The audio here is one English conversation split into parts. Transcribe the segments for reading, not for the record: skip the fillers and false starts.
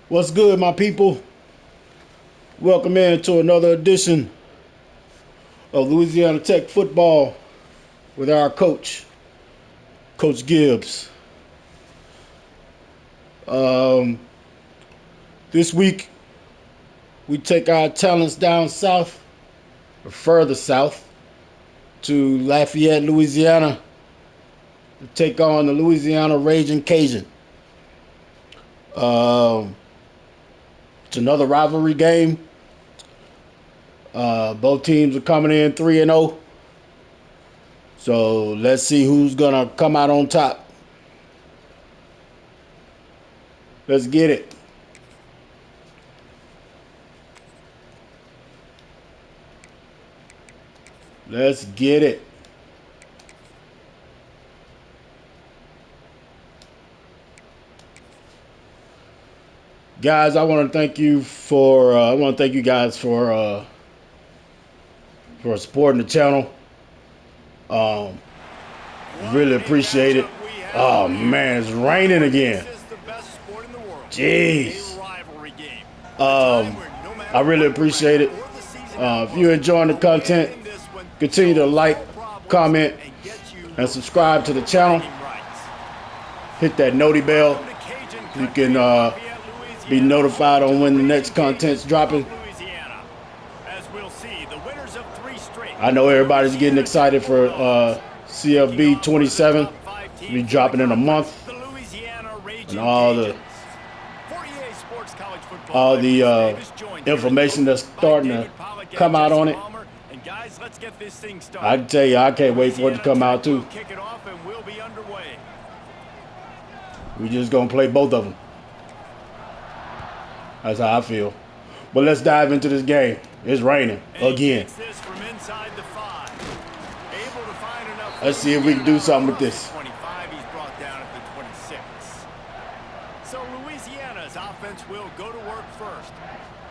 What's good, my people? Welcome in to another edition of Louisiana Tech football with our coach, Coach Gibbs. This week, we take our talents down south, or further south, to Lafayette, Louisiana, to take on the Louisiana Ragin Cajuns. It's another rivalry game. Both teams are coming in 3-0. So let's see who's gonna come out on top. Let's get it. Let's get it. Guys, I want to thank you guys for supporting the channel. Really appreciate it. Oh man, it's raining again. Jeez. I really appreciate it. If you're enjoying the content, continue to like, comment, and subscribe to the channel. Hit that noti bell. You can be notified on when the next content's dropping. I know everybody's getting excited for CFB 27. Be dropping in a month, and all the information that's starting to come out on it. I can tell you, I can't wait for it to come out too. We just gonna play both of them. That's how I feel. But let's dive into this game. It's raining again. Let's see if we can do something with this. So Louisiana's offense will go to work first.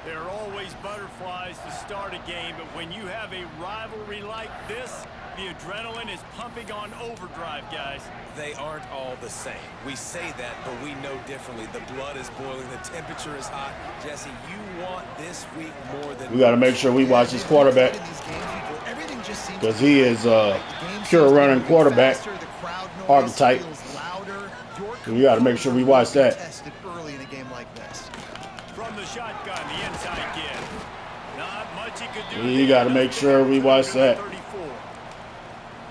There are always butterflies to start a game, but when you have a rivalry like this, the adrenaline is pumping on overdrive, guys. They aren't all the same. We say that, but we know differently. The blood is boiling. The temperature is hot. Jesse, you want this week more than... We got to make sure we watch this quarterback, because he is pure running quarterback archetype. We got to make sure we watch that. From the shotgun, the inside kid. Not much he could do. We got to make sure we watch that.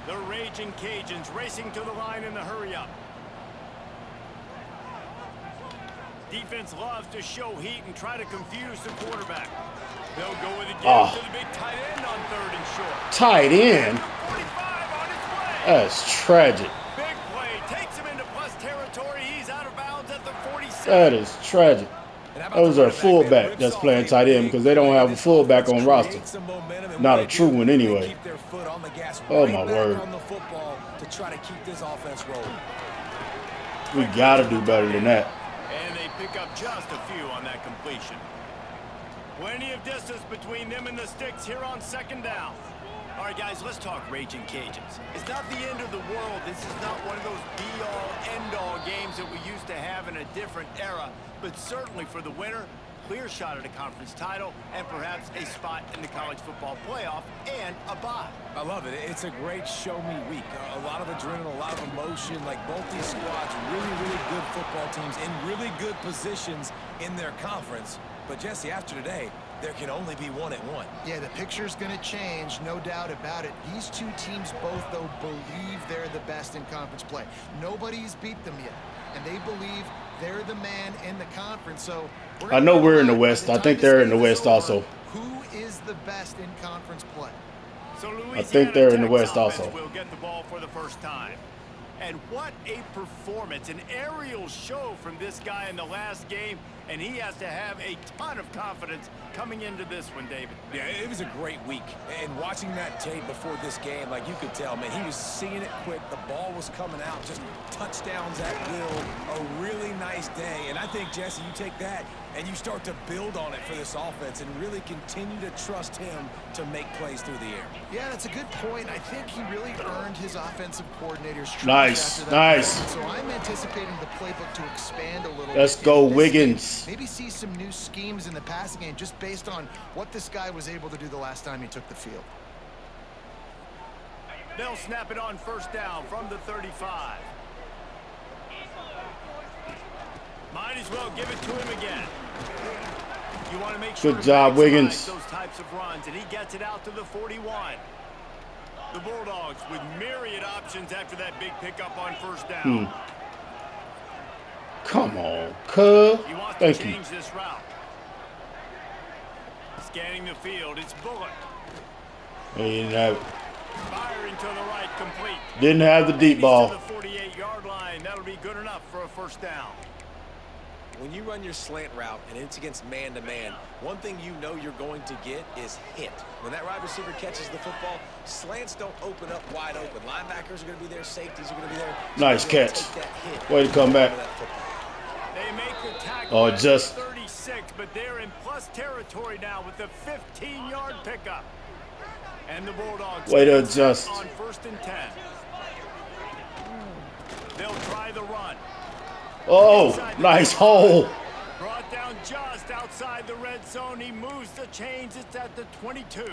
The Ragin Cajuns racing to the line in the hurry-up. Defense loves to show heat and try to confuse the quarterback. They'll go with it again to the big tight end on 3rd and short. Tight end? 45 on his way. That's tragic. Big play takes him into plus territory. He's out of bounds at the 47. That is tragic. That was our fullback that's playing tight end, because they don't have a fullback on roster. Not a true one anyway. Oh my word. We got to do better than that. And they pick up just a few on that completion. Plenty of distance between them and the sticks here on 2nd down. All right, guys, let's talk Ragin Cajuns. It's not the end of the world. This is not one of those be-all, end-all games that we used to have in a different era. But certainly for the winner, clear shot at a conference title and perhaps a spot in the college football playoff and a bye. I love it. It's a great show-me week. A lot of adrenaline, a lot of emotion. Like both these squads, really good football teams in really good positions in their conference. But Jesse, after today, there can only be one at one. Yeah, the picture's going to change, no doubt about it. These two teams both, though, believe they're the best in conference play. Nobody's beat them yet, and they believe they're the man in the conference. So I know we're in the West. I think they're in the West also. Who is the best in conference play? So I think they're in the West also. Will get the ball for the first time. And what a performance, an aerial show from this guy in the last game, and he has to have a ton of confidence coming into this one, David. Yeah, it was a great week. And watching that tape before this game, like you could tell, man, he was seeing it quick. The ball was coming out, just touchdowns at will. A really nice day. And I think, Jesse, you take that and you start to build on it for this offense and really continue to trust him to make plays through the air. Yeah, that's a good point. I think he really earned his offensive coordinator's trust. Nice, after that. nice. So I'm anticipating the playbook to expand a little Let's bit. go, in this Wiggins. game. Maybe see some new schemes in the passing game just based on what this guy was able to do the last time he took the field. They'll snap it on first down from the 35. Might as well give it to him again. You want to make sure Good job, Wiggins. those types of runs, and he gets it out to the 41. The Bulldogs with myriad options after that big pickup on first down. Come on, cuz. He wants Thank to you. change this route. Scanning the field, it's Bullock. He didn't have, Firing to the right, complete. didn't have the deep To ball. the 48-yard line. That'll be good enough for a first down. When you run your slant route and it's against man-to-man, one thing you know you're going to get is hit. When that wide receiver catches the football, slants don't open up wide open. Linebackers are going to be there. Safeties are going to be there. Nice catch. Way to come back. They make the tackle Oh, at just 36, but they're in plus territory now with the 15-yard pickup. And the Bulldogs way to adjust. on first and 10. They'll try the run. Oh, nice hole. Brought down just outside the red zone. He moves the chains. It's at the 22.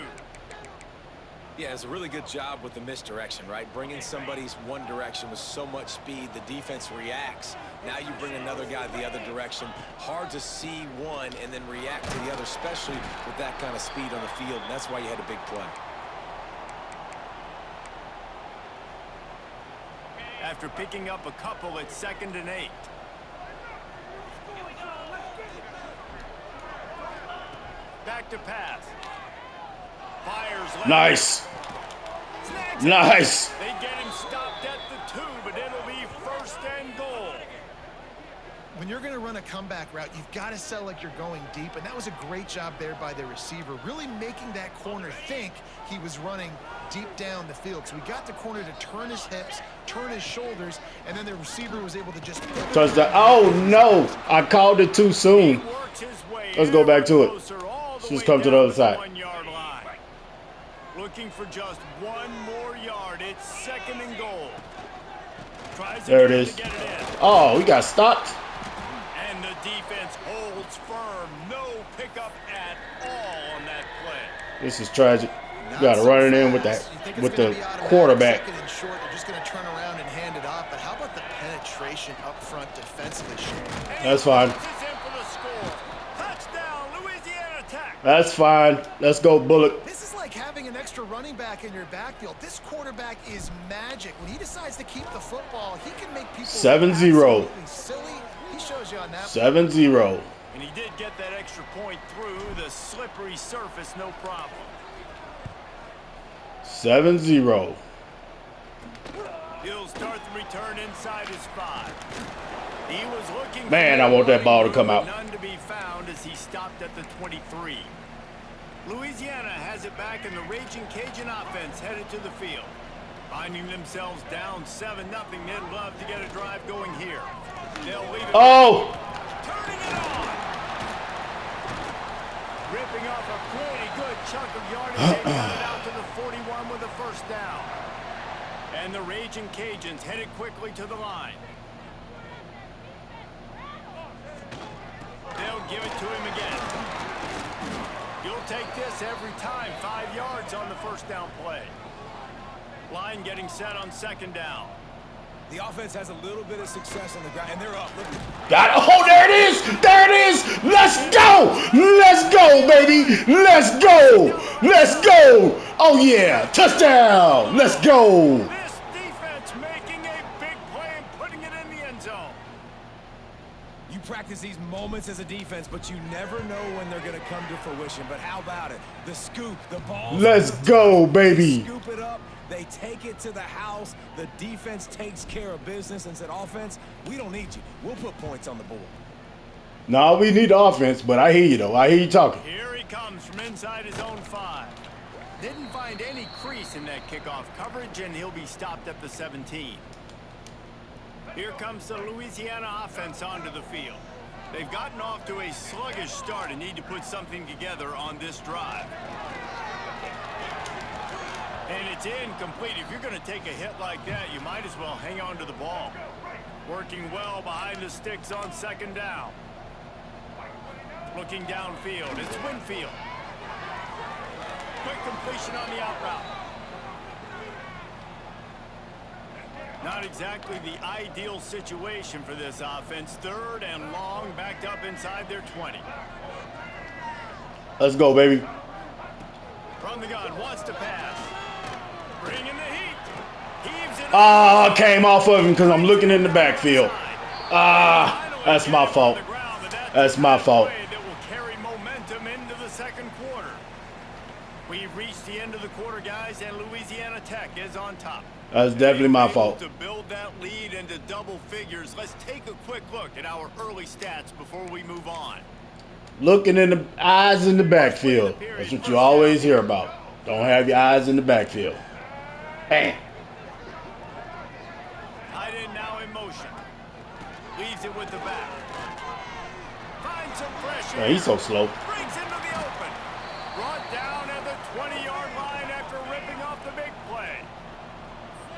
Yeah, it's a really good job with the misdirection, right? Bringing somebody's one direction with so much speed, the defense reacts. Now you bring another guy the other direction. Hard to see one and then react to the other, especially with that kind of speed on the field. And that's why you had a big play. After picking up a couple at 2nd and 8. Back to pass. Fires left. Nice. Snags it. Nice. They get him stopped at the 2, but it'll be first and goal. When you're going to run a comeback route, you've got to sell like you're going deep, and that was a great job there by the receiver, really making that corner think he was running deep down the field. So we got the corner to turn his hips, turn his shoulders, and then the receiver was able to just Touchdown. Oh, no. I called it too soon. Let's go back to it. Just come to the other side. 1 yard line. Looking for just one more yard. It's 2nd and goal. Tries There it again is. to get it in. Oh, we got stopped. And the defense holds firm. No pickup at all on that play. This is tragic. You got to run it in with that, with the quarterback. Second and short, they're just going to turn around and hand it off. But how about the penetration up front defensively, Shane? That's fine. This is in for the score. Touchdown, Louisiana Tech. That's fine. Let's go, Bullock. This is like having an extra running back in your backfield. This quarterback is magic. When he decides to keep the football, he can make people 7-0. absolutely silly. He shows you on that. 7-0. And he did get that extra point through the slippery surface, no problem. 7-0. He'll start the return inside his 5. He was looking. Man, I want that ball to come out. None to be found as he stopped at the 23. Louisiana has it back, and the Ragin Cajun offense headed to the field. Finding themselves down 7-0, they'd love to get a drive going here. They'll leave it. Oh! Turning it on. Ripping off a pretty good chunk of yardage. They got it out to the 41 with a first down. And the Ragin Cajuns headed quickly to the line. They'll give it to him again. You'll take this every time. 5 yards on the first down play. Line getting set on 2nd down. The offense has a little bit of success on the ground, and they're up. Look. Got it. Oh, there it is. There it is. Let's go. Let's go, baby. Let's go. Let's go. Oh, yeah. Touchdown. Let's go. This defense making a big play and putting it in the end zone. You practice these moments as a defense, but you never know when they're going to come to fruition. But how about it? The scoop, the ball. Let's go, baby. Scoop it up. They take it to the house. The defense takes care of business and said, offense, we don't need you. We'll put points on the board. No, we need the offense, but I hear you, though. I hear you talking. Here he comes from inside his own 5. Didn't find any crease in that kickoff coverage, and he'll be stopped at the 17. Here comes the Louisiana offense onto the field. They've gotten off to a sluggish start and need to put something together on this drive. And it's incomplete. If you're going to take a hit like that, you might as well hang on to the ball. Working well behind the sticks on second down. Looking downfield. It's Winfield. Quick completion on the out route. Not exactly the ideal situation for this offense. Third and long, backed up inside their 20. Let's go, baby. From the gun, wants to pass. Bringing the heat. Heaves it. Ah, came off of him because I'm looking in the backfield. Ah, that's my fault. That's my fault. That will carry momentum into the second quarter. We've reached the end of the quarter, guys, and Louisiana Tech is on top. That's definitely my fault. To build that lead into double figures, let's take a quick look at our early stats before we move on. Looking in the eyes in the backfield. That's what you always hear about. Don't have your eyes in the backfield. Bam. Tight end now in motion. Leaves it with the back. Finds some pressure. Man, he's so slow. Brings into the open. Brought down at the 20-yard line after ripping off the big play.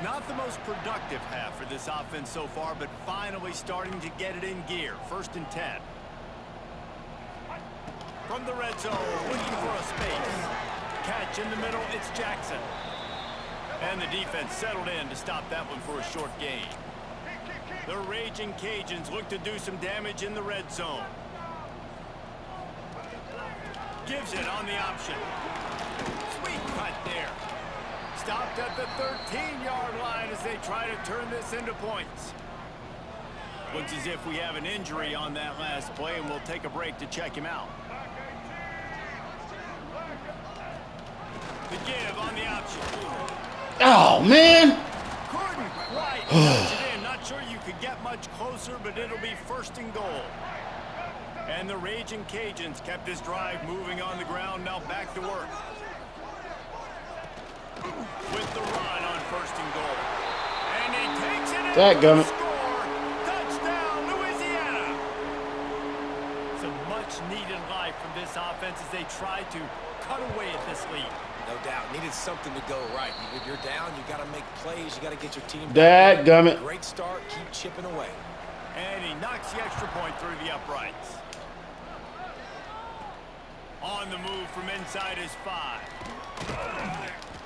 Not the most productive half for this offense so far, but finally starting to get it in gear. 1st and 10. From the red zone, looking for a space. Catch in the middle, it's Jackson. And the defense settled in to stop that one for a short gain. The Ragin Cajuns look to do some damage in the red zone. Gives it on the option. Sweet cut there. Stopped at the 13-yard line as they try to turn this into points. Looks as if we have an injury on that last play, and we'll take a break to check him out. The give on the option. Oh, man. Couldn't quite touch it in. Not sure you could get much closer, but it'll be 1st and goal. And the Ragin Cajuns kept this drive moving on the ground. Now back to work. With the run on 1st and goal. And he takes it in for the score. Touchdown, Louisiana. Some much-needed life from this offense as they try to cut away at this lead. No doubt. Needed something to go right. If you're down, you got to make plays. You got to get your team. Dadgummit. Great start. Keep chipping away. And he knocks the extra point through the uprights. On the move from inside his 5.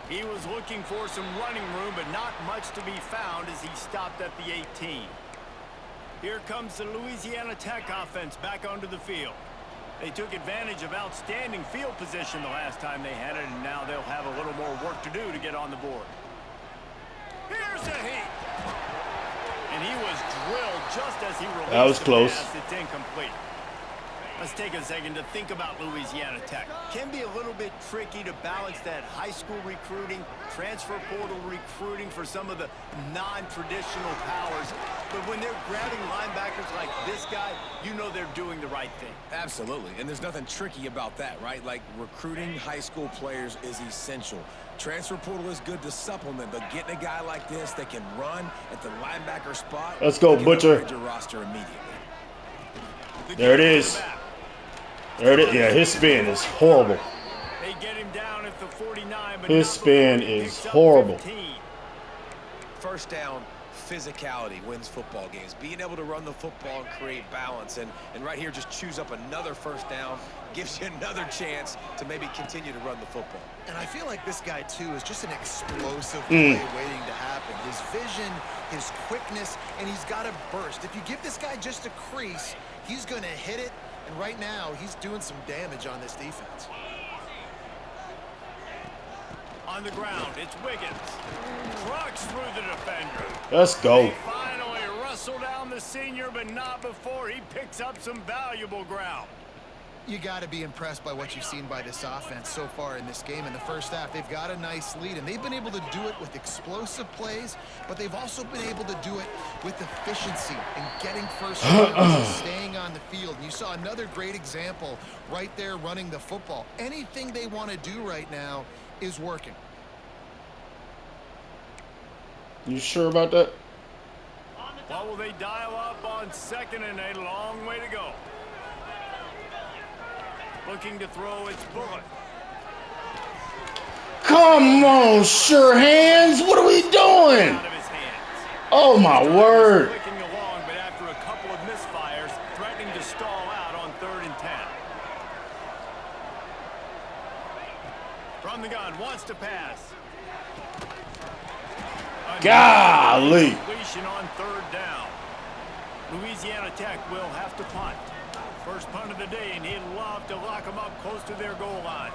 He was looking for some running room, but not much to be found as he stopped at the 18. Here comes the Louisiana Tech offense back onto the field. They took advantage of outstanding field position the last time they had it, and now they'll have a little more work to do to get on the board. Here's a heat. And he was drilled just as he released. That was close. The pass. It's incomplete. Let's take a second to think about Louisiana Tech. Can be a little bit tricky to balance that high school recruiting, transfer portal recruiting for some of the non-traditional powers. But when they're grabbing linebackers like this guy, you know they're doing the right thing. Absolutely. And there's nothing tricky about that, right? Like, recruiting high school players is essential. Transfer portal is good to supplement, but getting a guy like this that can run at the linebacker spot. Let's go, Butcher. Your roster immediately. There it is. There it is. Yeah, his spin is horrible. They get him down at the 49, but his spin is horrible. 15. First down, physicality wins football games. Being able to run the football and create balance. And right here, just choose up another first down. Gives you another chance to maybe continue to run the football. And I feel like this guy, too, is just an explosive play waiting to happen. His vision, his quickness, and he's got a burst. If you give this guy just a crease, he's going to hit it. And right now, he's doing some damage on this defense. On the ground, it's Wiggins. Trucks through the defender. Let's go. They finally wrestle down the senior, but not before he picks up some valuable ground. You got to be impressed by what you've seen by this offense so far in this game. In the first half, they've got a nice lead, and they've been able to do it with explosive plays, but they've also been able to do it with efficiency and getting first downs and staying on the field. And you saw another great example right there running the football. Anything they want to do right now is working. You sure about that? What will they dial up on 2nd and a long way to go? Looking to throw, it's Bullock. Come Come on, sure hands. What are we doing? Out of his hands. Oh, my word. Clicking along, but after a couple of misfires, threatening to stall out on 3rd and 10. From the gun, wants to pass. Golly. Completion on 3rd down. Louisiana Tech will have to punt. First punt of the day, and he'd love to lock them up close to their goal line.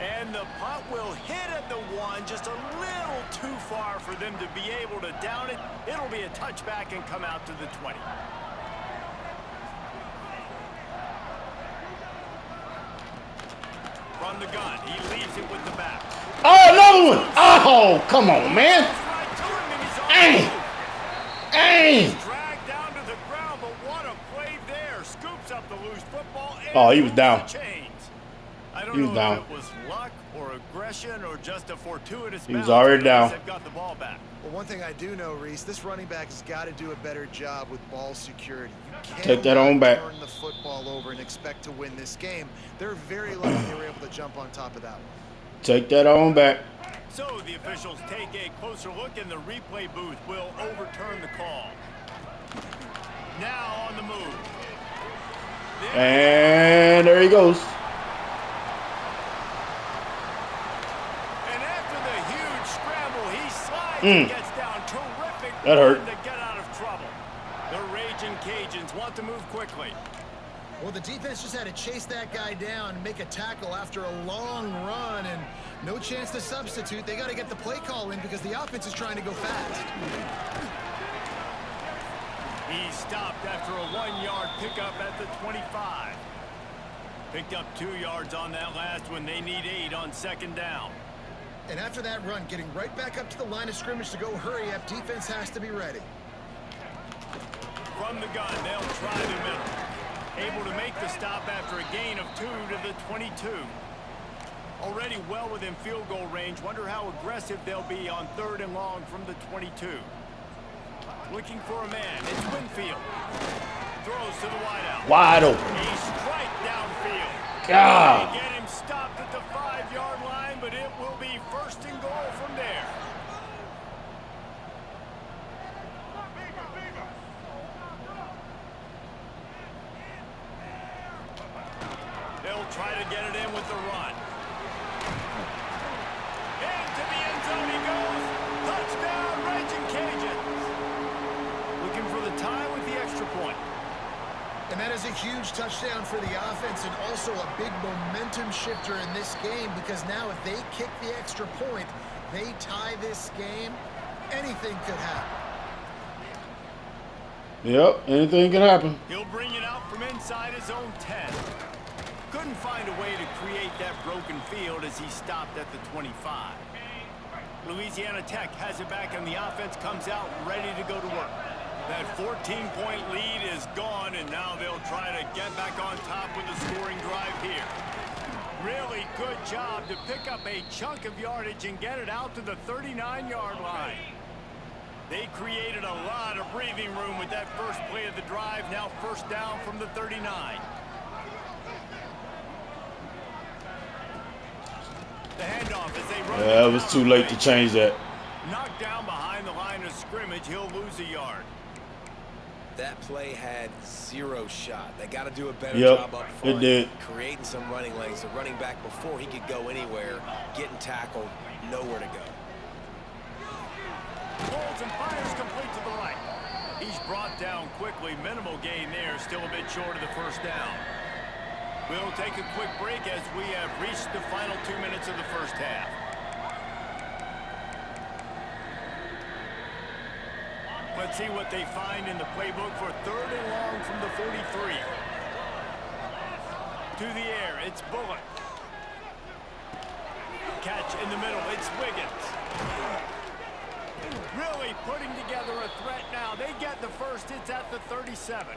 And the punt will hit at the 1, just a little too far for them to be able to down it. It'll be a touchback and come out to the 20. From the gun, he leaves it with the back. Oh, another one. Oh, come on, man. Hey. Hey. Dragged down to the ground, but what a play there. Scoops up the loose football. Oh, he was down. I don't He was know down. if it was luck or aggression or just a fortuitous He was bounce, already but down. they've got the ball back. Well, one thing I do know, Reese, this running back has got to do a better job with ball security. You Take that on back. Turn the football over and expect to win this game. They're very lucky they were able to jump on top of that one. Take that on back. So the officials take a closer look, and the replay booth will overturn the call. Now on the move. And there he goes. And after the huge scramble, he slides and gets down. Terrific That hurt. run to get out of trouble. The Ragin Cajuns want to move quickly. Well, the defense just had to chase that guy down and make a tackle after a long run, and no chance to substitute. They got to get the play call in because the offense is trying to go fast. He stopped after a 1-yard pickup at the 25. Picked up 2 yards on that last one. They need 8 on 2nd down. And after that run, getting right back up to the line of scrimmage to go hurry up, defense has to be ready. From the gun, they'll try the middle. Able to make the stop after a gain of 2 to the 22. Already well within field goal range. Wonder how aggressive they'll be on 3rd and long from the 22. Looking for a man. It's Winfield. Throws to the wideout. Wide open. A strike downfield. God. They get him stopped at the 5-yard line, but it will be 1st and goal from there. They'll try to get it in with the run. Into the end zone he goes. Touchdown, Ragin Cajuns. Looking for the tie with the extra point. And that is a huge touchdown for the offense and also a big momentum shifter in this game because now if they kick the extra point, they tie this game, anything could happen. Yep, anything can happen. He'll bring it out from inside his own 10. Couldn't find a way to create that broken field as he stopped at the 25. Louisiana Tech has it back and the offense comes out ready to go to work. That 14-point lead is gone, and now they'll try to get back on top with a scoring drive here. Really good job to pick up a chunk of yardage and get it out to the 39-yard line. They created a lot of breathing room with that first play of the drive. Now 1st down from the 39. The handoff as they run. Yeah, it was too late to change that. Knocked down behind the line of scrimmage. He'll lose a yard. That play had 0 shot. They got to do a better Yep, job up it front. did. Creating some running lanes. The running back before he could go anywhere, getting tackled, nowhere to go. Pulls and fires complete to the right. He's brought down quickly. Minimal gain there. Still a bit short of the 1st down. We'll take a quick break as we have reached the final 2 minutes of the 1st half. Let's see what they find in the playbook for 3rd and long from the 43. To the air, it's Bullock. Catch in the middle, it's Wiggins. Really putting together a threat now. They get the first, it's at the 37.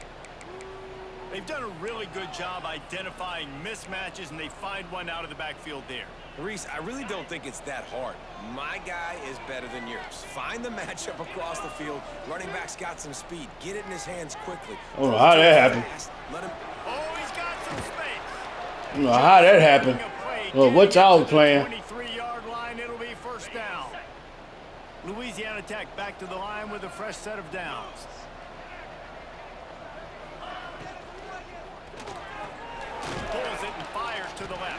They've done a really good job identifying mismatches, and they find one out of the backfield there. Reese, I really don't think it's that hard. My guy is better than yours. Find the matchup across the field. Running back's got some speed. Get it in his hands quickly. I don't know how that happened. Let him. Oh, he's got some space. I don't know how that happened. A play Well, what y'all playing? 23-yard line, it'll be first down. Louisiana Tech back to the line with a fresh set of downs. Pulls it and fires to the left.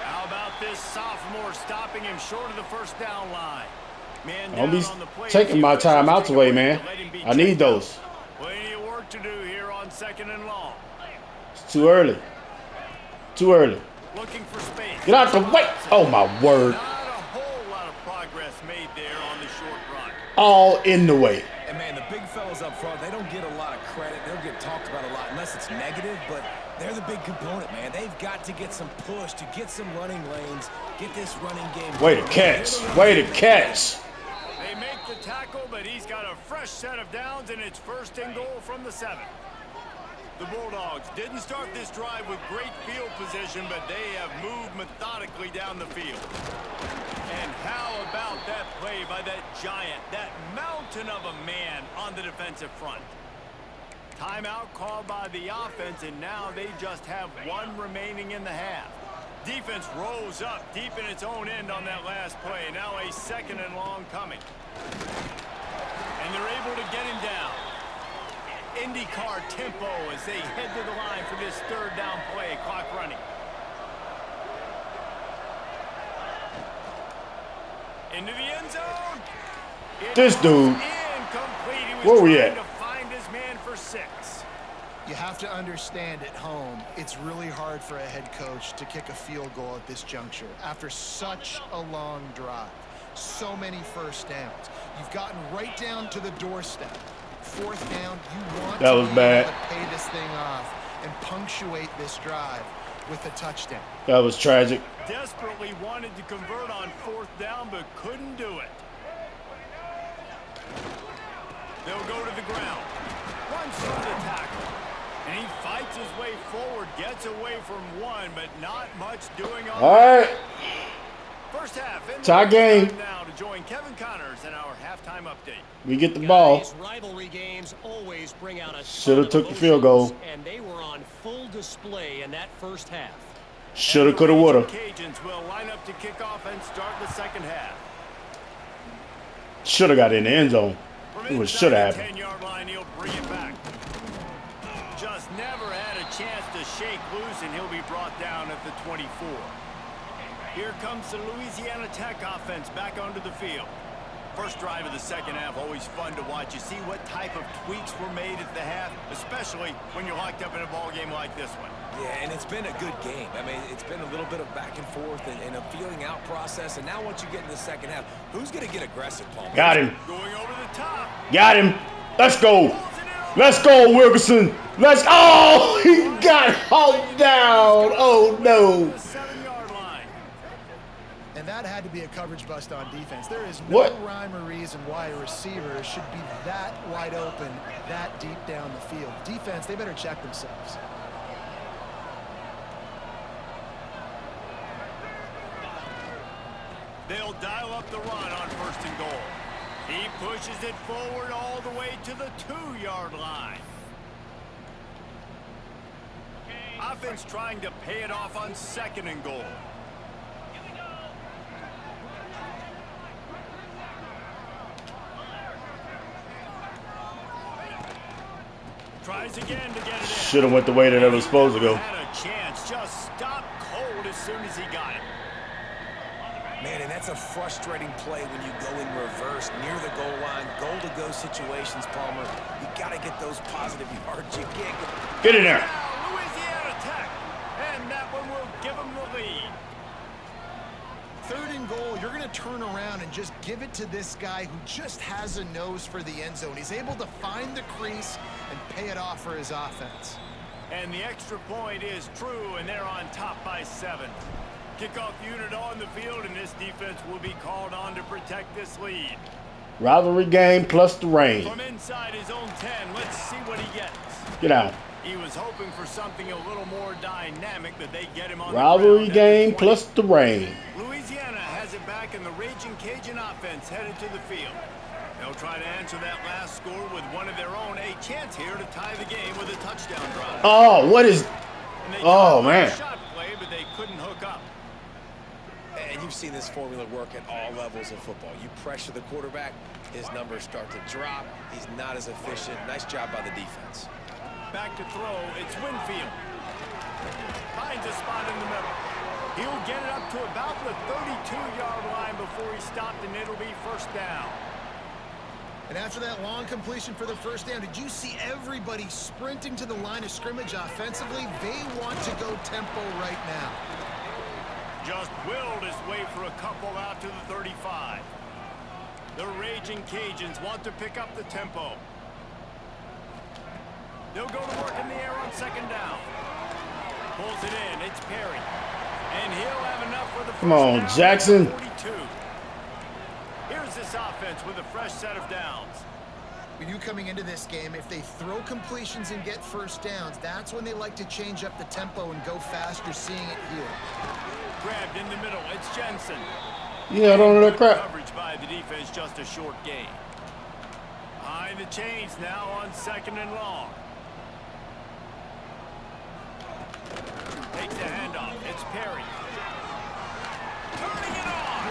How about this sophomore stopping him short of the first down line? Man, I'll be taking my timeouts away, man. I need those. Plenty of work to do here on 2nd and long. It's too early. Too early. Looking for space. Get out the way. Oh, my word. Not a whole lot of progress made there on the short run. All in the way. And, man, the big fellas up front, they don't get a lot of credit. They'll get talked about a lot unless it's negative, but they're the big component, man. They've got to get some push to get some running lanes, get this running game. Way to catch. Way to catch. They make the tackle, but he's got a fresh set of downs, and it's 1st and goal from the 7. The Bulldogs didn't start this drive with great field position, but they have moved methodically down the field. And how about that play by that giant, that mountain of a man on the defensive front? Timeout called by the offense, and now they just have 1 remaining in the half. Defense rose up deep in its own end on that last play. Now a 2nd and long coming. And they're able to get him down. IndyCar tempo as they head to the line for this 3rd down play. Clock running. Into the end zone. This dude. Incomplete. He was Where we trying at? to find his man for 6. You have to understand at home, it's really hard for a head coach to kick a field goal at this juncture after such a long drive. So many first downs. You've gotten right down to the doorstep. 4th down, you want That to was be bad. able to pay this thing off and punctuate this drive with a touchdown. That was tragic. Desperately wanted to convert on 4th down, but couldn't do it. They'll go to the ground. Runs through the tackle. And he fights his way forward, gets away from 1, but not much doing on All right. First half. Tie game. Now to join Kevin Connors in our halftime update. We get the ball. Rivalry games always bring out a Should have ton took of the field goal. emotions, and they were on full display in that first half. Shoulda, And the coulda, woulda. Ragin Cajuns will line up to kick off and start the 2nd half. Shoulda got in the end zone. From It was inside shoulda the happened. 10-yard line, he'll bring it back. Just never had a chance to shake loose, and he'll be brought down at the 24. Here comes the Louisiana Tech offense back onto the field. First drive of the 2nd half, always fun to watch. You see what type of tweaks were made at the half, especially when you're locked up in a ball game like this one. Yeah, and it's been a good game. I mean, it's been a little bit of back and forth and a feeling out process. And now once you get in the 2nd half, who's going to get aggressive, Paul? Got him. Going over the top. Got him. Let's go. Let's go, Wilkerson. Let's. Oh, he got hauled down. Oh, no. The 7-yard line. And that had to be a coverage bust on defense. There is no What? rhyme or reason why a receiver should be that wide open, that deep down the field. Defense, they better check themselves. They'll dial up the run on 1st and goal. He pushes it forward all the way to the 2-yard line. Offense trying to pay it off on 2nd and goal. Tries again to get it in. Should have went the way that it was supposed to go. Had a chance, just stopped cold as soon as he got it. Man, and that's a frustrating play when you go in reverse near the goal line, goal-to-go situations, Palmer. You got to get those positive yards. You can't Get in there. Now Louisiana Tech, and that one will give them the lead. 3rd and goal, you're going to turn around and just give it to this guy who just has a nose for the end zone. He's able to find the crease and pay it off for his offense. And the extra point is true, and they're on top by 7. Kickoff unit on the field, and this defense will be called on to protect this lead. Rivalry game plus the rain. From inside his own 10, let's see what he gets. Get out. He was hoping for something a little more dynamic, but they get him on Rivalry the ground game at the 20. plus the rain. Louisiana has it back, and the Ragin Cajun offense headed to the field. They'll try to answer that last score with one of their own. A chance here to tie the game with a touchdown drive. Oh, what is... And they Oh, tried man. a shot play, but they couldn't hook up. you've seen this formula work at all levels of football. You pressure the quarterback, his numbers start to drop. He's not as efficient. Nice job by the defense. Back to throw, it's Winfield. Finds a spot in the middle. He'll get it up to about the 32-yard line before he stopped, and it'll be first down. And after that long completion for the first down, did you see everybody sprinting to the line of scrimmage offensively? They want to go tempo right now. Just willed his way for a couple out to the 35. The Ragin Cajuns want to pick up the tempo. They'll go to work in the air on second down. Pulls it in, it's Perry. And he'll have enough for the first Come on, down Jackson. 42. Here's this offense with a fresh set of downs. When you coming into this game, if they throw completions and get first downs, that's when they like to change up the tempo and go fast. You're seeing it here. Grabbed in the middle, it's Jensen. Yeah, I don't know that crap. Coverage by the defense, just a short gain. Behind the chains now on second and long. Takes the handoff, it's Perry. Turning it on.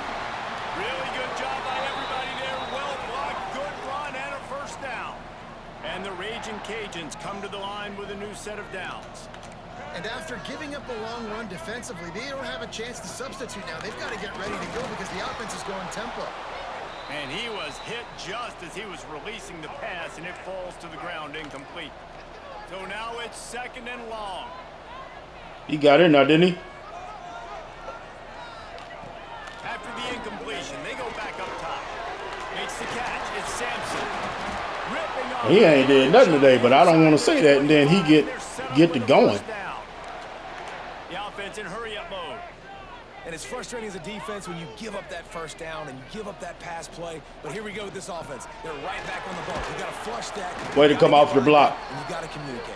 Really good job by everybody there. Well blocked, good run, and a first down. And the Ragin Cajuns come to the line with a new set of downs. And after giving up a long run defensively, they don't have a chance to substitute now. They've got to get ready to go because the offense is going tempo. And he was hit just as he was releasing the pass, and it falls to the ground incomplete. So now it's second and long. He got it now, didn't he? After the incompletion, they go back up top. Makes the catch. It's Sampson. Ripping off. He ain't did nothing today, but I don't want to say that, and then he get to going. The offense in hurry-up mode. And it's frustrating as a defense when you give up that first down and you give up that pass play. But here we go with this offense. They're right back on the ball. You got to flush that. Way to come off the block. And you got to communicate.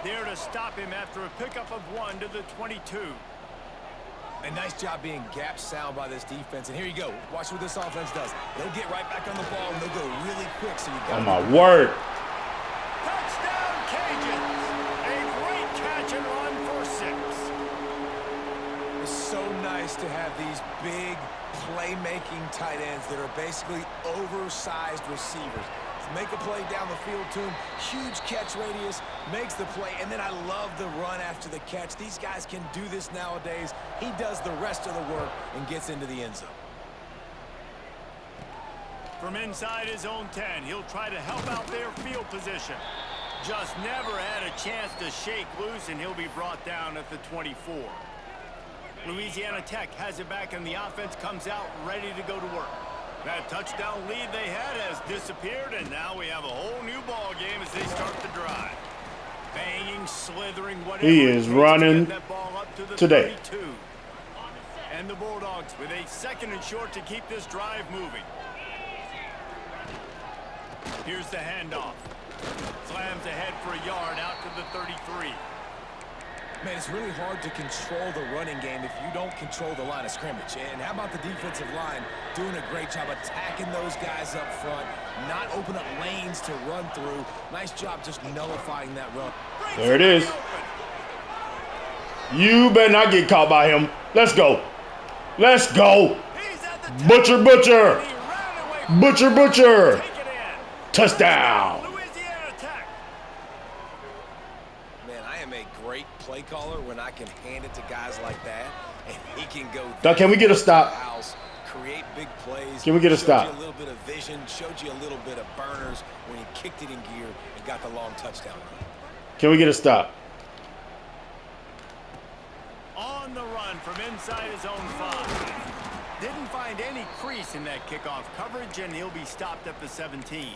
There to stop him after a pickup of 1 to the 22. A nice job being gap sound by this defense. And here you go. Watch what this offense does. They'll get right back on the ball and they'll go really quick. So you got. Oh my word! Touchdown Cajuns! A great catch and run for 6. It's so nice to have these big playmaking tight ends that are basically oversized receivers. Make a play down the field to him. Huge catch radius, makes the play, and then I love the run after the catch. These guys can do this nowadays. He does the rest of the work and gets into the end zone. From inside his own 10, he'll try to help out their field position. Just never had a chance to shake loose, and he'll be brought down at the 24. Louisiana Tech has it back, and the offense comes out ready to go to work. That touchdown lead they had has disappeared, and now we have a whole new ball game as they start the drive. Banging, slithering, whatever. He is running that ball up to the today. 32. And the Bulldogs with a second and short to keep this drive moving. Here's the handoff. Slams ahead for a yard out to the 33. Man, it's really hard to control the running game if you don't control the line of scrimmage. And how about the defensive line doing a great job attacking those guys up front, not open up lanes to run through. Nice job just nullifying that run. There it is. You better not get caught by him. Let's go. Let's go. Butcher, butcher. Butcher, butcher. Touchdown. Play caller when I can hand it to guys like that, and he can go. Now, can we get a stop? Create big plays. Can we get a stop? Showed you a little bit of vision, showed you a little bit of burners when he kicked it in gear and got the long touchdown run. Can we get a stop? On the run from inside his own 5. Didn't find any crease in that kickoff coverage, and he'll be stopped at the 17.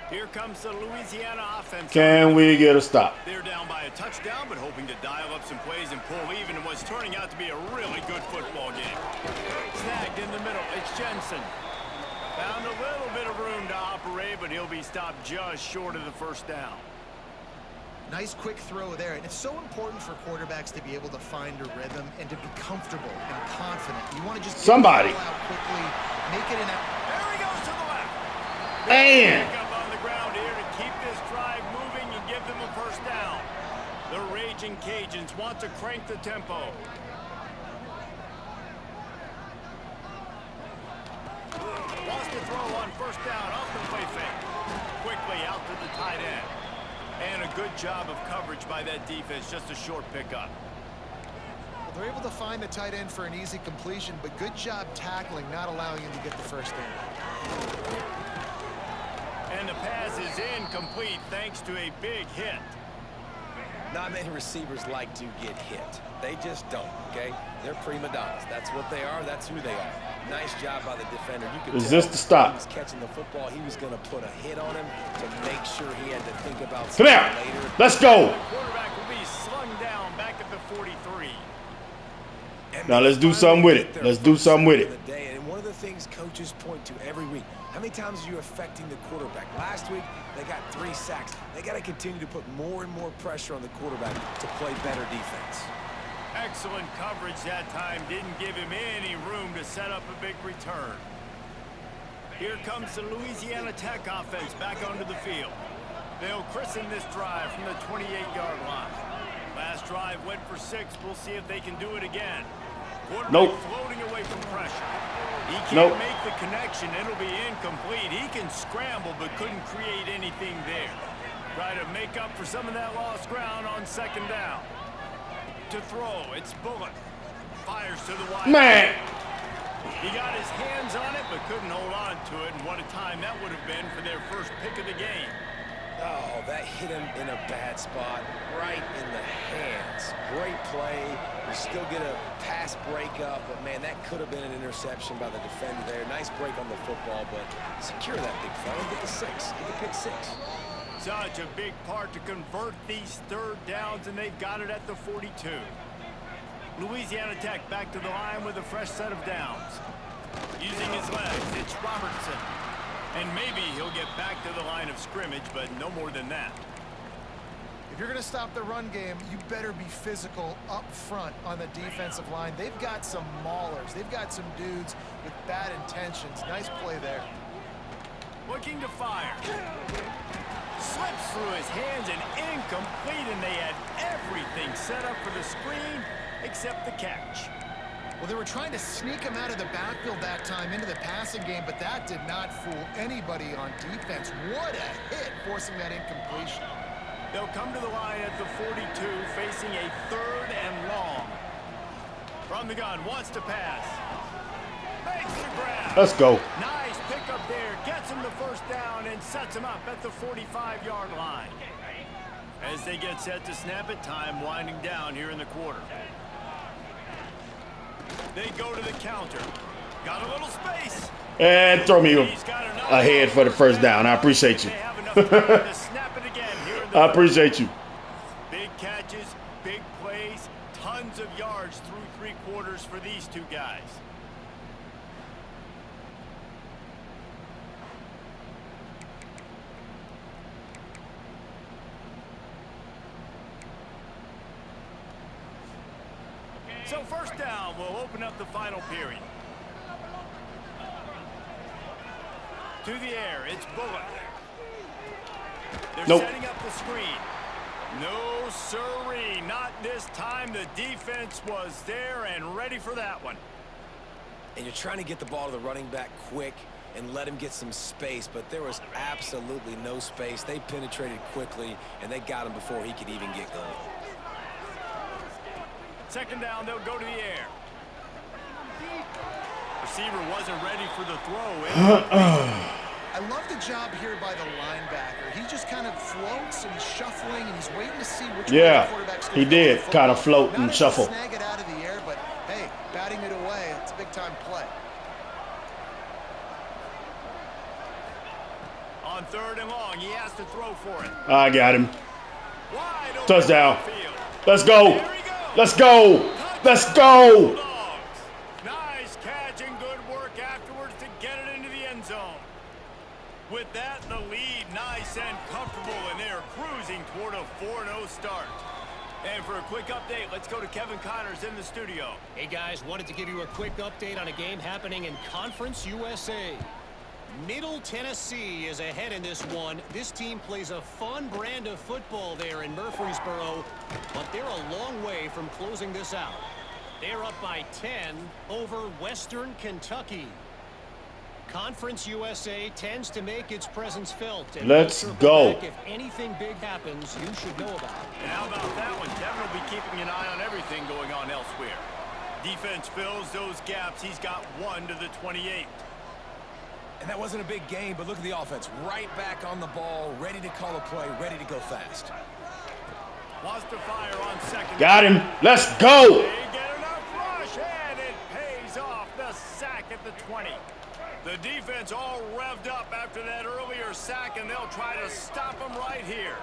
Here comes the Louisiana offense. Can we get a stop? They're down by a touchdown, but hoping to dial up some plays and pull even in what's turning out to be a really good football game. Snagged in the middle, it's Jensen. Found a little bit of room to operate, but he'll be stopped just short of the first down. Nice quick throw there, and it's so important for quarterbacks to be able to find a rhythm and to be comfortable and confident. You want to just somebody get the ball out quickly, make it an out. There he goes to the left. Man. The Ragin Cajuns want to crank the tempo. first down off the play fake. Quickly out to the tight end. And a good job of coverage by that defense. Just a short pickup. Well, they're able to find the tight end for an easy completion, but good job tackling, not allowing him to get the first down. And the pass is incomplete thanks to a big hit. Not many receivers like to get hit. They just don't, okay? They're prima donnas. That's what they are. That's who they are. Nice job by the defender. You could Is tell this the stop? He was catching the football. He was going to put a hit on him to make sure he had to think about Come something here. later. Let's go. The quarterback will be slung down back at the 43. And Now let's do something with it. Let's do something with it. And one of the things coaches point to every week, how many times are you affecting the quarterback? Last week, they got 3 sacks. They got to continue to put more and more pressure on the quarterback to play better defense. Excellent coverage that time. Didn't give him any room to set up a big return. Here comes the Louisiana Tech offense back onto the field. They'll christen this drive from the 28-yard line. Last drive went for 6. We'll see if they can do it again. Nope. Floating away from pressure. He can't make the connection. It'll be incomplete. He can scramble but couldn't create anything there. Try to make up for some of that lost ground on second down. To throw, it's Bullock. Fires to the wide. Man. He got his hands on it but couldn't hold on to it. And what a time that would have been for their first pick of the game. Oh, that hit him in a bad spot, right in the hands. Great play. You still get a pass breakup, but man, that could have been an interception by the defender there. Nice break on the football, but secure that big play. Get the 6. Get the pick 6. Such a big part to convert these third downs, and they've got it at the 42. Louisiana Tech back to the line with a fresh set of downs. Using his legs, it's Robertson. And maybe he'll get back to the line of scrimmage, but no more than that. If you're going to stop the run game, you better be physical up front on the defensive line. They've got some maulers. They've got some dudes with bad intentions. Nice play there. Looking to fire. Slips through his hands and incomplete, and they had everything set up for the screen except the catch. Well, they were trying to sneak him out of the backfield that time into the passing game, but that did not fool anybody on defense. What a hit, forcing that incompletion. They'll come to the line at the 42, facing a 3rd and long. From the gun, wants to pass. Makes the grab. Let's go. Nice pickup there. Gets him the first down and sets him up at the 45-yard line. As they get set to snap it, time winding down here in the quarter. They go to the counter. Got a little space. And throw me ahead for the first down. I appreciate you. I appreciate you. Big catches, big plays, tons of yards through 3 quarters for these two guys. So first down will open up the final period. To the air, it's Bullock. They're setting up the screen. No siree, not this time. The defense was there and ready for that one. And you're trying to get the ball to the running back quick and let him get some space, but there was absolutely no space. They penetrated quickly, and they got him before he could even get going. Second down, they'll go to the air. Receiver wasn't ready for the throw. I love the job here by the linebacker. He just kind of floats and he's shuffling and he's waiting to see which way the quarterback's going to he did kind of float and shuffle. Snag it out of the air, but hey, batting it away, it's a big-time play. On 3rd and long, he has to throw for it. I got him. Wide open Touchdown. field. Let's go. Let's go. Let's go. Bulldogs. Nice catch and good work afterwards to get it into the end zone. With that, the lead nice and comfortable, and they're cruising toward a 4-0 start. And for a quick update, let's go to Kevin Connors in the studio. Hey, guys, wanted to give you a quick update on a game happening in Conference USA. Middle Tennessee is ahead in this one. This team plays a fun brand of football there in Murfreesboro, but they're a long way from closing this out. They're up by 10 over Western Kentucky. Conference USA tends to make its presence felt. And Let's go. If anything big happens, you should know about it. And how about that one? Devin will be keeping an eye on everything going on elsewhere. Defense fills those gaps. He's got 1 to the 28. And that wasn't a big game, but look at the offense. Right back on the ball, ready to call a play, ready to go fast. Wants to fire on second. Got him. Let's go. They get enough rush, and it pays off. The sack at the 20. The defense all revved up after that earlier sack, and they'll try to stop them right here.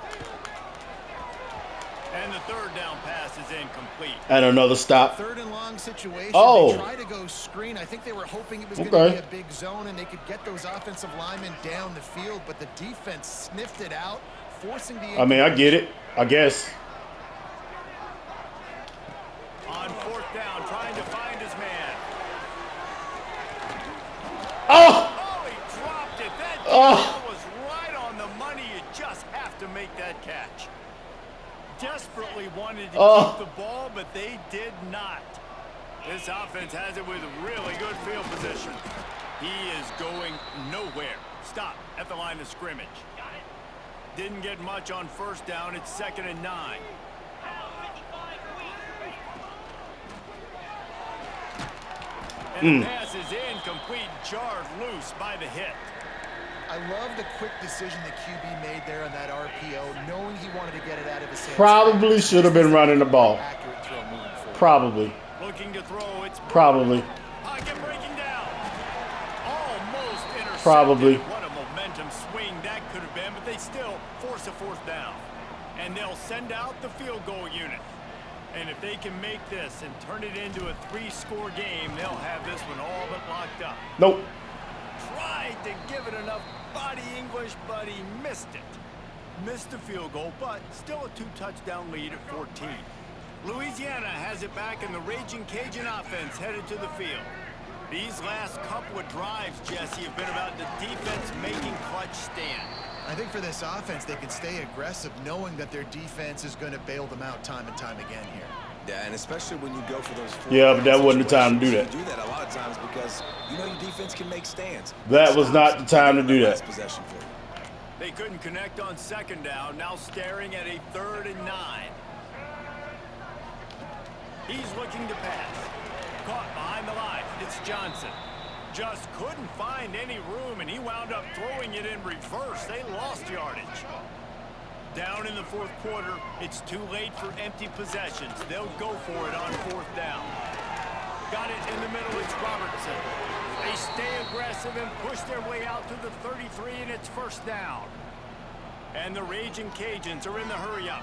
And the third down pass is incomplete. And another stop. 3rd and long situation. Oh. They tried to go screen. I think they were hoping it was going to be a big zone and they could get those offensive linemen down the field, but the defense sniffed it out, forcing the... I mean, I get it, I guess. On 4th down, trying to find his man. Oh! Oh, he dropped it. That ball was right on the money. You just have to make that catch. Desperately wanted to keep the ball, but they did not. This offense has it with really good field position. He is going nowhere. Stop at the line of scrimmage. Didn't get much on 1st down. It's 2nd and 9. And the pass is incomplete, jarred loose by the hit. I love the quick decision the QB made there on that RPO, knowing he wanted to get it out of his hands. Probably should have been running the ball. Accurate throw moving forward. Probably. Looking to throw, it's Probably. pocket breaking down. Almost intercepted. Probably. What a momentum swing that could have been, but they still force a 4th down. And they'll send out the field goal unit. And if they can make this and turn it into a 3-score game, they'll have this one all but locked up. Nope. Tried to give it enough body English, but he missed it. Missed the field goal, but still a 2-touchdown lead at 14. Louisiana has it back, and the Ragin Cajun offense headed to the field. These last couple of drives, Jesse, have been about the defense making clutch stand. I think for this offense, they can stay aggressive knowing that their defense is going to bail them out time and time again here. Yeah, and especially when you go for those... Yeah, but that wasn't the time to do that. You do that a lot of times because you know your defense can make stands. That was not the time to do that. Possession for you. They couldn't connect on 2nd down, now staring at a 3rd and 9. He's looking to pass. Caught behind the line. It's Johnson. Just couldn't find any room, and he wound up throwing it in reverse. They lost yardage. Down in the 4th quarter, it's too late for empty possessions. They'll go for it on 4th down. Got it in the middle, it's Robertson. They stay aggressive and push their way out to the 33, and it's 1st down. And the Ragin Cajuns are in the hurry-up.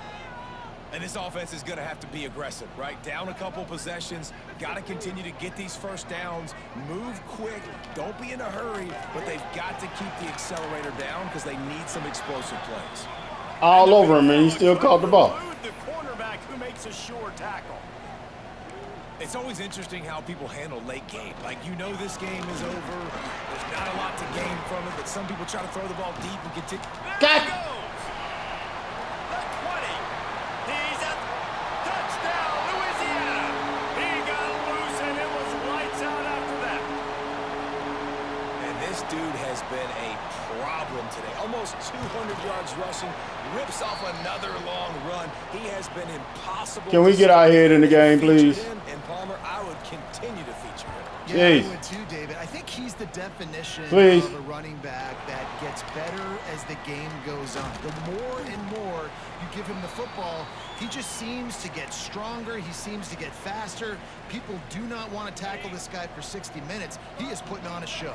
And this offense is going to have to be aggressive, right? Down a couple possessions, got to continue to get these 1st downs, move quick, don't be in a hurry, but they've got to keep the accelerator down because they need some explosive plays. All over him, and he still caught the ball. The cornerback who makes a sure tackle. It's always interesting how people handle late game. Like, you know this game is over. There's not a lot to gain from it, but some people try to throw the ball deep and continue. There he goes. The 20. He's at touchdown, Louisiana. He got loose, and it was lights out after that. And this dude has been a problem today. Almost 200 yards rushing. Rips off another long run. He has been impossible. Can we get our head in the game, please? And Palmer, I would continue to feature him. Yeah, I would too, David. I think he's the definition of a running back that gets better as the game goes on. The more and more you give him the football, he just seems to get stronger. He seems to get faster. People do not want to tackle this guy for 60 minutes. He is putting on a show.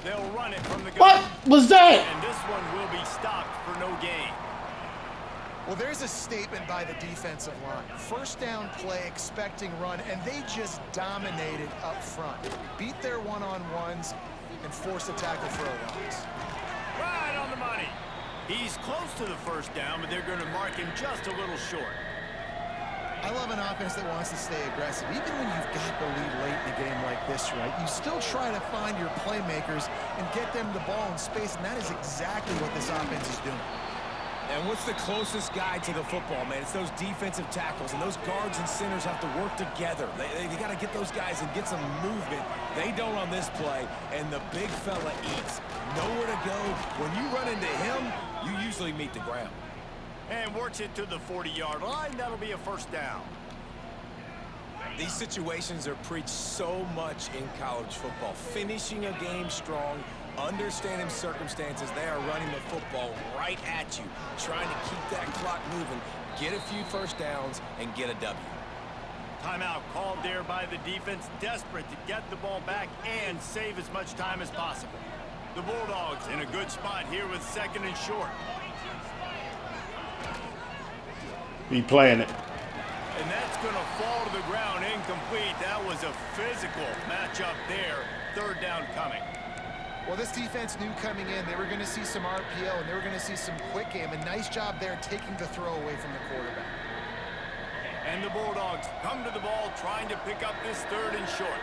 They'll run it from the gun. What was that? And this one will be stopped for no gain. Well, there's a statement by the defensive line. 1st down play, expecting run, and they just dominated up front. Beat their one-on-ones and forced a tackle for a loss. Right on the money. He's close to the 1st down, but they're going to mark him just a little short. I love an offense that wants to stay aggressive. Even when you've got the lead late in a game like this, right, you still try to find your playmakers and get them the ball in space, and that is exactly what this offense is doing. And what's the closest guy to the football, man? It's those defensive tackles, and those guards and centers have to work together. They got to get those guys and get some movement. They don't on this play, and the big fella eats. Nowhere to go. When you run into him, you usually meet the ground. And works it to the 40-yard line. That'll be a first down. These situations are preached so much in college football. Finishing a game strong, understanding circumstances. They are running the football right at you, trying to keep that clock moving, get a few first downs, and get a W. Timeout called there by the defense, desperate to get the ball back and save as much time as possible. The Bulldogs in a good spot here with 2nd and short. Be playing it. And that's going to fall to the ground incomplete. That was a physical matchup there. 3rd down coming. Well, this defense knew coming in they were going to see some RPO and they were going to see some quick game. A nice job there taking the throw away from the quarterback. And the Bulldogs come to the ball trying to pick up this 3rd and short.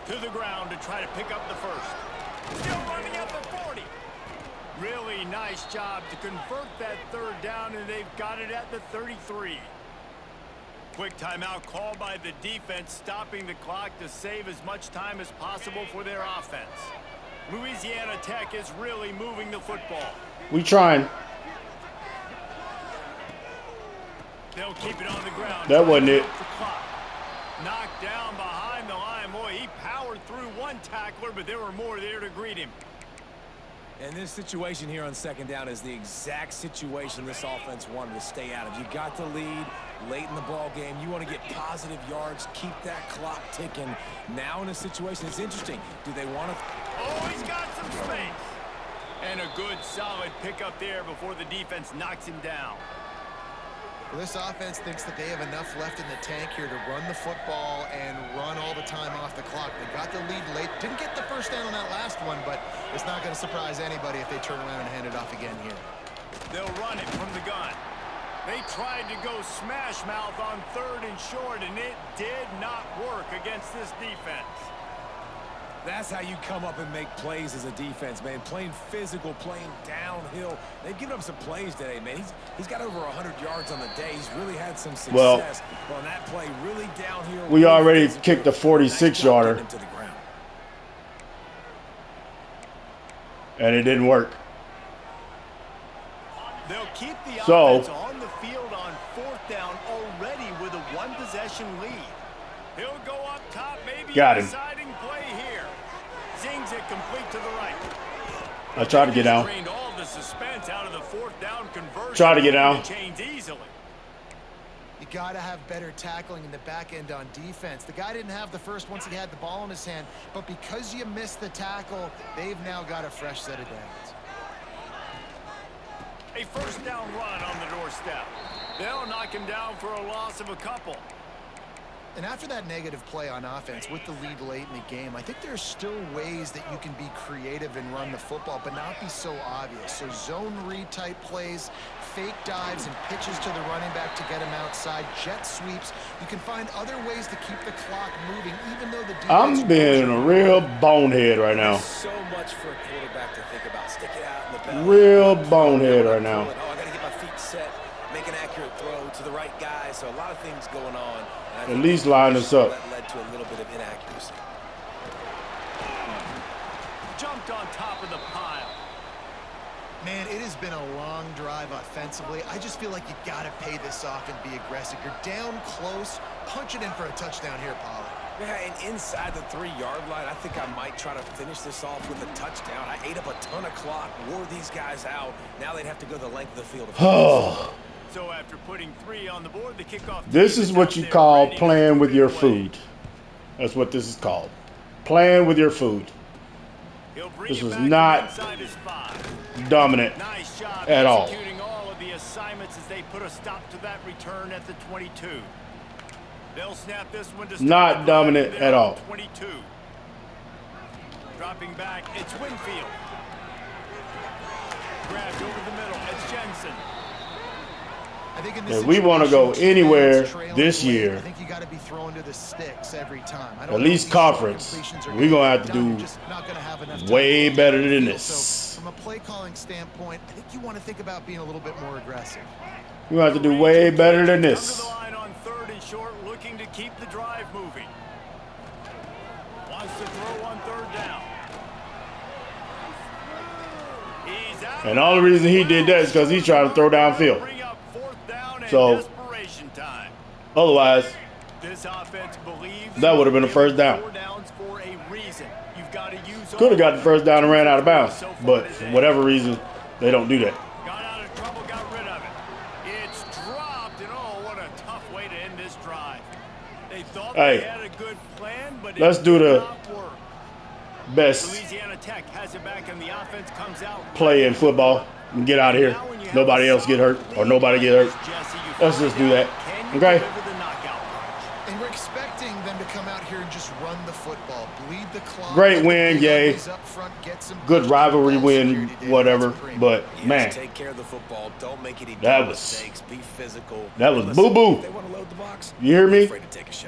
To the ground to try to pick up the first. Still running at the 40. Really nice job to convert that 3rd down, and they've got it at the 33. Quick timeout called by the defense, stopping the clock to save as much time as possible for their offense. Louisiana Tech is really moving the football. We trying. They'll keep it on the ground. That wasn't it. Knocked down behind the line. Boy, he powered through one tackler, but there were more there to greet him. And this situation here on 2nd down is the exact situation this offense wanted to stay out of. You got the lead late in the ball game. You want to get positive yards, keep that clock ticking. Now in a situation, it's interesting. Do they want to... Oh, he's got some space. And a good, solid pickup there before the defense knocks him down. Well, this offense thinks that they have enough left in the tank here to run the football and run all the time off the clock. They got the lead late. Didn't get the first down on that last one, but it's not going to surprise anybody if they turn around and hand it off again here. They'll run it from the gun. They tried to go smash mouth on 3rd and short, and it did not work against this defense. That's how you come up and make plays as a defense, man. Playing physical, playing downhill. They've given up some plays today, man. He's got over 100 yards on the day. He's really had some success. Well, on that play, really downhill. We already kicked the 46-yarder. And it didn't work. They'll keep the offense on the field on 4th down already with a 1-possession lead. He'll go up top, maybe deciding play here. Zings it complete to the right. I tried to get down. All the suspense out of the 4th down conversion. Try to get down. Chains easily. You got to have better tackling in the back end on defense. The guy didn't have the first once he had the ball in his hand, but because you missed the tackle, they've now got a fresh set of downs. A 1st down run on the doorstep. They'll knock him down for a loss of a couple. And after that negative play on offense with the lead late in the game, I think there's still ways that you can be creative and run the football, but not be so obvious. So zone read type plays, fake dives and pitches to the running back to get him outside, jet sweeps. You can find other ways to keep the clock moving, even though the defense... I'm being a real bonehead right now. So much for a quarterback to think about. Stick it out in the belly. Real bonehead right now. Oh, I got to get my feet set, make an accurate throw to the right guy. So a lot of things going on. At least line us up. That led to a little bit of inaccuracy. Jumped on top of the pile. Man, it has been a long drive offensively. I just feel like you got to pay this off and be aggressive. You're down close. Punch it in for a touchdown here, Pollard. Yeah, and inside the 3-yard line, I think I might try to finish this off with a touchdown. I ate up a ton of clock, wore these guys out. Now they'd have to go the length of the field. Oh. So after putting 3 on the board, the kickoff. This is what you call playing with your food. That's what this is called. Playing with your food. This was not dominant at all. Executing all of the assignments as they put a stop to that return at the 22. They'll snap this one to not dominant at all. 22. Dropping back, it's Winfield. Grabbed over the middle, it's Jensen. If we want to go anywhere this year, I think you got to be throwing to the sticks every time. At least conference, we're going to have to do way better than this. From a play calling standpoint, I think you want to think about being a little bit more aggressive. We have to do way better than this. Come to the line on 3rd and short, looking to keep the drive moving. Wants to throw on 3rd down. He's out. And all the reason he did that is because he's trying to throw downfield. Bring up 4th down and So, desperation time. Otherwise, This offense believes that would have been a first down. 4 downs for a reason. You've got to use Could have got the first down and ran out of bounds. But for whatever reason, they don't do that. Got out of trouble, got rid of it. It's dropped, and oh, what a tough way to end this drive. They thought they had a good plan, but let's do the best Louisiana Tech has it back, and the offense comes out. Play in football and get out of here. Nobody else get hurt or nobody get hurt. Let's just do that. Okay? And we're expecting them to come out here and just run the football, bleed the clock. Great win, yay. Good rivalry win, whatever. But man, take care of the football. Don't make any mistakes. Be physical. That was boo-boo. They want to load the box. You hear me?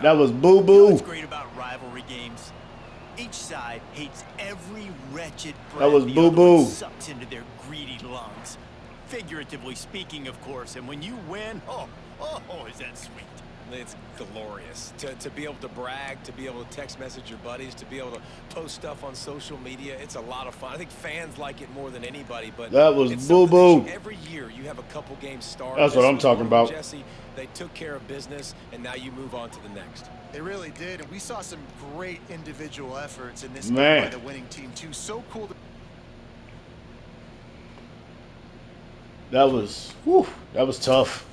That was boo-boo. What's great about rivalry games? Each side hates every wretched That was breath the other boo-boo. one sucks into their greedy lungs. Figuratively speaking, of course. And when you win, oh, is that sweet. It's glorious to be able to brag, to be able to text message your buddies, to be able to post stuff on social media. It's a lot of fun. I think fans like it more than anybody. But that was it's boo-boo. Every year you have a couple games start. That's what I'm talking about. Jesse, they took care of business, and now you move on to the next. They really did, and we saw some great individual efforts in this Man. game by the winning team too. So cool. That was tough.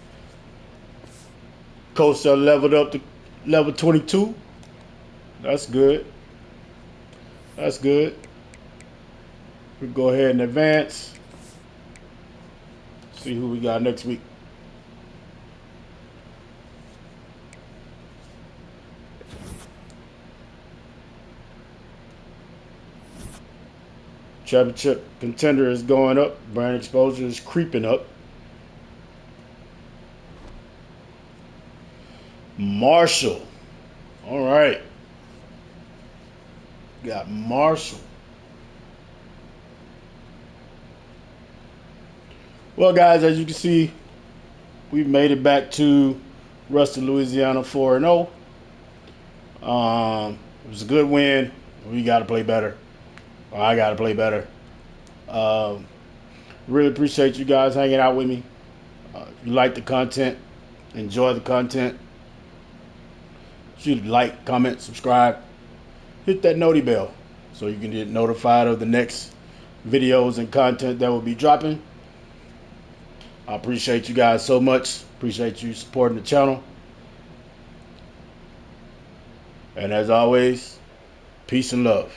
Coach leveled up to level 22. That's good. That's good. We go ahead and advance. See who we got next week. Championship contender is going up. Brand exposure is creeping up. Marshall. All right. Got Marshall. Well, guys, as you can see, we've made it back to Ruston, Louisiana 4-0. It was a good win. We got to play better. Or I got to play better. Really appreciate you guys hanging out with me. If you like the content, enjoy the content, shoot a like, comment, subscribe. Hit that noti bell so you can get notified of the next videos and content that will be dropping. I appreciate you guys so much. Appreciate you supporting the channel. And as always, peace and love.